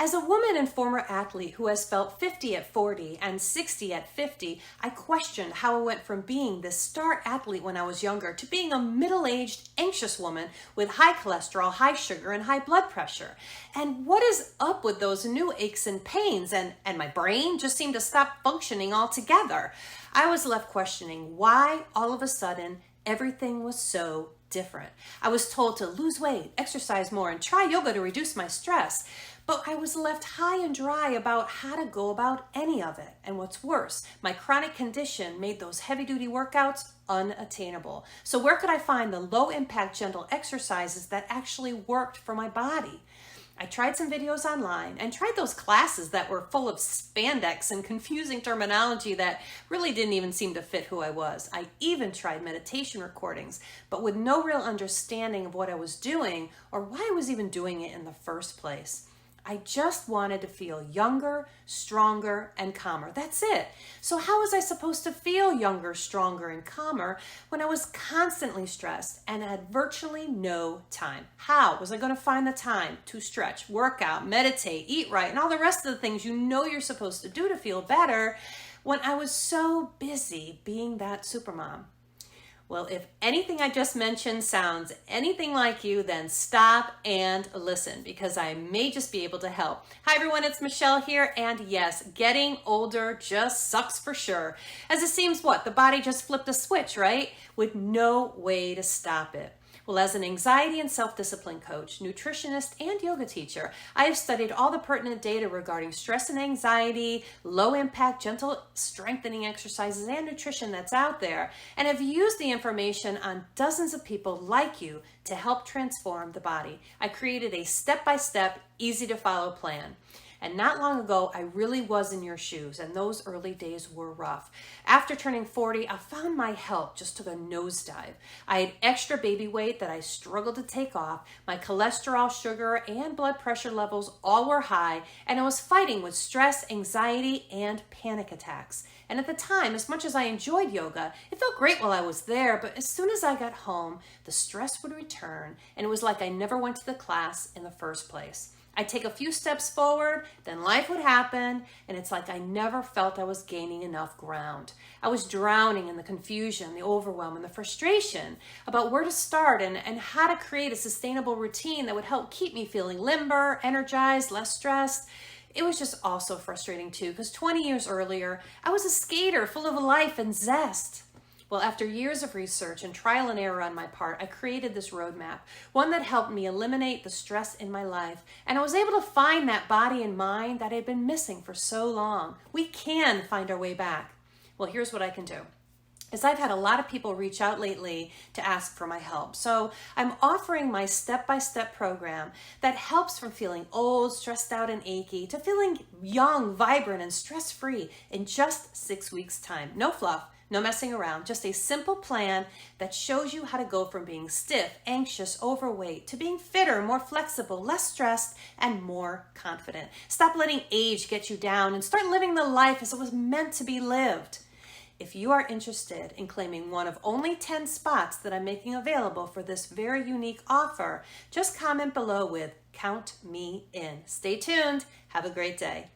As a woman and former athlete who has felt 50 at 40 and 60 at 50, I questioned how I went from being this star athlete when I was younger to being a middle-aged, anxious woman with high cholesterol, high sugar, and high blood pressure. And what is up with those new aches and pains? And my brain just seemed to stop functioning altogether. I was left questioning why all of a sudden everything was so different. I was told to lose weight, exercise more, and try yoga to reduce my stress. But I was left high and dry about how to go about any of it. And what's worse, my chronic condition made those heavy-duty workouts unattainable. So where could I find the low-impact, gentle exercises that actually worked for my body? I tried some videos online and tried those classes that were full of spandex and confusing terminology that really didn't even seem to fit who I was. I even tried meditation recordings, but with no real understanding of what I was doing or why I was even doing it in the first place. I just wanted to feel younger, stronger, and calmer. That's it. So how was I supposed to feel younger, stronger, and calmer when I was constantly stressed and had virtually no time? How was I going to find the time to stretch, work out, meditate, eat right, and all the rest of the things you know you're supposed to do to feel better when I was so busy being that supermom? Well, if anything I just mentioned sounds anything like you, then stop and listen because I may just be able to help. Hi everyone, it's Michelle here, and yes, getting older just sucks for sure. As it seems the body just flipped a switch, right? With no way to stop it. Well, as an anxiety and self-discipline coach, nutritionist, and yoga teacher, I have studied all the pertinent data regarding stress and anxiety, low-impact, gentle strengthening exercises, and nutrition that's out there, and have used the information on dozens of people like you to help transform the body. I created a step-by-step, easy-to-follow plan. And not long ago, I really was in your shoes, and those early days were rough. After turning 40, I found my health just took a nosedive. I had extra baby weight that I struggled to take off. My cholesterol, sugar, and blood pressure levels all were high, and I was fighting with stress, anxiety, and panic attacks. And at the time, as much as I enjoyed yoga, it felt great while I was there, but as soon as I got home, the stress would return, and it was like I never went to the class in the first place. I'd take a few steps forward, then life would happen, and it's like I never felt I was gaining enough ground. I was drowning in the confusion, the overwhelm, and the frustration about where to start and how to create a sustainable routine that would help keep me feeling limber, energized, less stressed. It was just also frustrating too, because 20 years earlier, I was a skater full of life and zest. Well, after years of research and trial and error on my part, I created this roadmap, one that helped me eliminate the stress in my life, and I was able to find that body and mind that I had been missing for so long. We can find our way back. Well, here's what I can do. I've had a lot of people reach out lately to ask for my help. So I'm offering my step-by-step program that helps from feeling old, stressed out, and achy to feeling young, vibrant, and stress-free in just 6 weeks' time. No fluff. No messing around, just a simple plan that shows you how to go from being stiff, anxious, overweight to being fitter, more flexible, less stressed, and more confident. Stop letting age get you down and start living the life as it was meant to be lived. If you are interested in claiming one of only 10 spots that I'm making available for this very unique offer, just comment below with "Count me in." Stay tuned. Have a great day.